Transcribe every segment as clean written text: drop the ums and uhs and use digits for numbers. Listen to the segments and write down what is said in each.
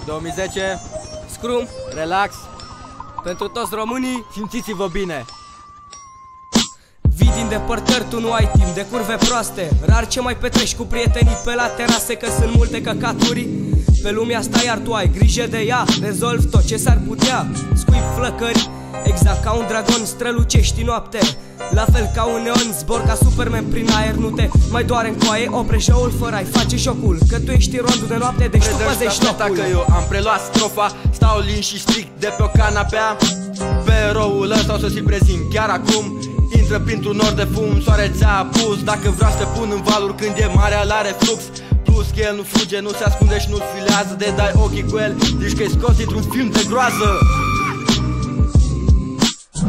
2010. Scrum, relax. Pentru toți românii, simțiți-vă bine. Vii din depărtări, tu nu ai timp de curve proaste. Rar ce mai petreci cu prietenii pe la terase, că sunt multe căcaturi pe lumea asta, iar tu ai grijă de ea. Rezolvi tot ce s-ar putea, scuip flăcări, exact ca un dragon strălucești noapte. La fel ca un neon, zbor ca Superman prin aer. Nu te mai doare în coaie, opre show-ul fără ai face jocul, că tu ești rondul de noapte, deci tu păzești locul. Că eu am preluat strofa, stau lin și strict de pe o canapea. Pe eroul ăsta o să-ți prezint chiar acum. Intră printr-un nor de fum, soare ți-a apus. Dacă vreau să te pun în valuri când e marea la reflux. Plus că el nu fuge, nu se ascunde și nu filează. De dai ochii cu el, zici că-i scos dintr-un film de groază.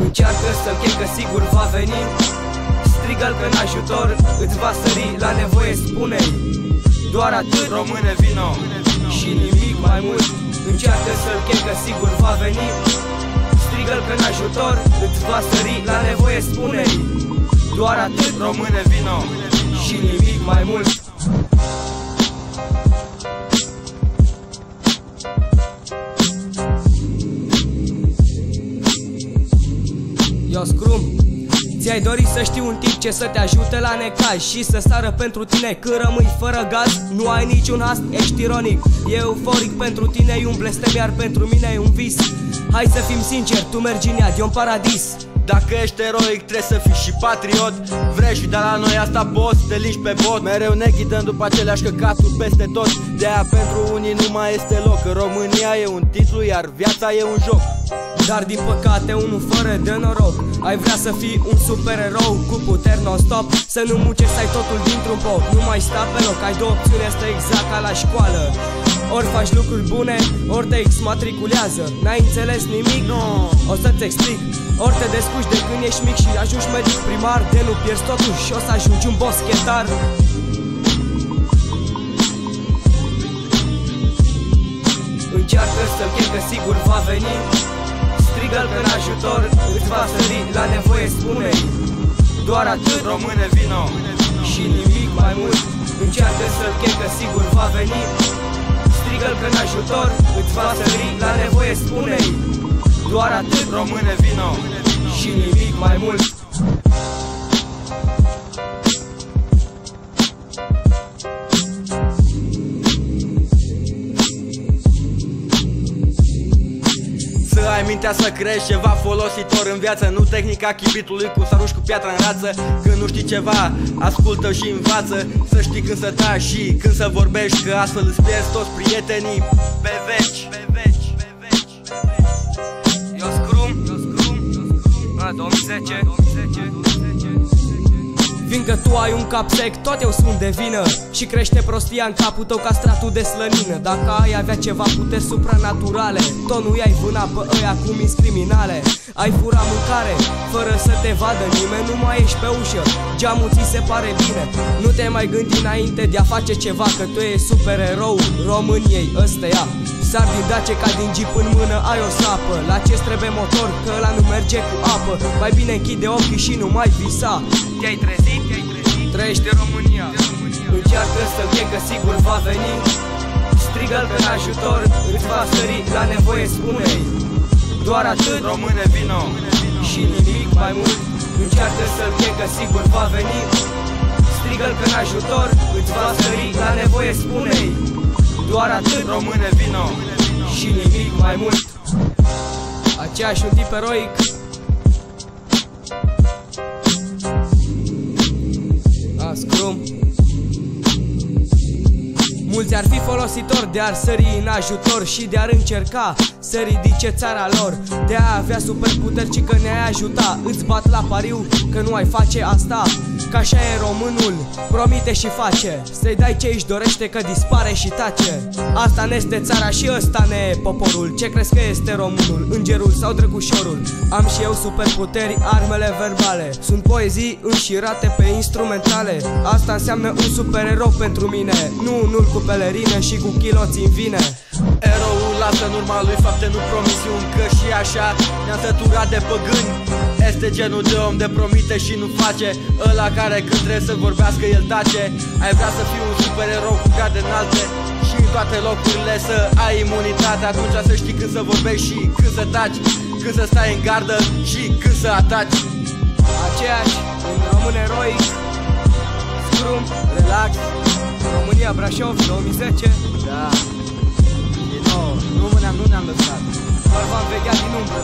Încearcă să-l chem că sigur va veni. Strigă-l că în ajutor îți va sări, la nevoie spune-i doar atât, române vino, și nimic mai mult. Încearcă să-l chem că sigur va veni. Strigă-l că în ajutor îți va sări, la nevoie spune-i doar atât, române vino, și nimic mai mult. Yo, Scrum, ți-ai dorit să știi un tip ce să te ajute la necaz și să sară pentru tine când rămâi fără gaz. Nu ai niciun hast, ești ironic, e euforic pentru tine, e un blestem, iar pentru mine e un vis. Hai să fim sinceri, tu mergi în iad, e un paradis. Dacă ești eroic trebuie să fii și patriot. Vrei și de la noi asta poți, te lingi pe bot. Mereu ne ghidăm după aceleași căcaturi peste tot. De-aia pentru unii nu mai este loc. România e un titlu, iar viața e un joc. Dar din păcate unul fără de noroc. Ai vrea să fii un supererou cu puteri non-stop, să nu muncești, să ai totul dintr-un pot. Nu mai sta pe loc, ai două opțiuni, asta exact ca la școală. Ori faci lucruri bune, ori te exmatriculează. N-ai înțeles nimic? No. O să-ți explic. Ori te descurci de când ești mic și ajungi medic primar, de nu pierzi totuși și o să ajungi un boschetar. Încearcă să-l chem că sigur va veni. Strigă-l că în ajutor îți va sări, la nevoie spune-i doar atât, române vino, și nimic mai mult. Încearcă să-l chem că sigur va veni. Strigă-l că în ajutor îți va sări, la nevoie spune-i doar atât, române vino, și nimic mai mult. Să ai mintea să crești ceva folositor în viață, nu tehnica chibritului cum să arunci cu piatra în rață. Când nu știi ceva, ascultă și învață. Să știi când să taci și când să vorbești, că astfel îți pierzi toți prietenii pe veci. Yo, Scrum, 2010. Fiindcă tu ai un cap sec, tot eu sunt de vină. Și crește prostia în capul tău ca stratul de slănină. Dacă ai avea ceva puteri supranaturale, tot nu i-ai vâna pe ăia cu minți criminale. Ai fura mâncare, fără să te vadă nimeni, nu mai ești pe ușă, geamul ți se pare bine. Nu te mai gândi înainte de a face ceva, că tu ești supererou României, ăsta ea. Sar din dace ca din jeep, în mână ai o sapă. La ce-ți trebuie motor, că ăla nu merge cu apă. Mai bine închide ochii și nu mai visa. Te-ai trezit, trăiești în România. Încearcă să-l chem că sigur va veni. Strigă-l că în ajutor îți va sări, la nevoie spune-i doar atât, române vino, și nimic mai mult. Încearcă să-l chem că sigur va veni. Strigă-l că în ajutor îți va sări, la nevoie spune-i doar atât, române vino, și nimic mai mult. Aceeași un tip eroic. Scrum. Mulți ar fi folositori de a sări în ajutor și de a încerca să ridice țara lor, de a avea superputeri, ci că ne-ai ajuta. Îți bat la pariu că nu ai face asta, că așa e românul, promite și face. Să-i dai ce își dorește, că dispare și tace. Asta ne este țara și ăsta ne e poporul. Ce crezi că este românul, îngerul sau drăgușorul? Am și eu superputeri, armele verbale. Sunt poezii înșirate pe instrumentale. Asta înseamnă un supererou pentru mine, nu unul cu pelerine și cu chiloți în vine. Eroul lasă în urma lui fapte, nu promisiuni, că și așa ne-am săturat de păgâni. Este genul de om de promite și nu face, ăla care când trebuie să vorbească el tace. Ai vrea să fii un supererou cu grade înalte și în toate locurile să ai imunitate. Atunci să știi când să vorbești și când să taci, când să stai în gardă și când să ataci. Aceeași, un român eroic, scrum, relax, România, Brașov, 2010. Da, și nu ne-am lăsat. Doar v-am vegheat din umbră.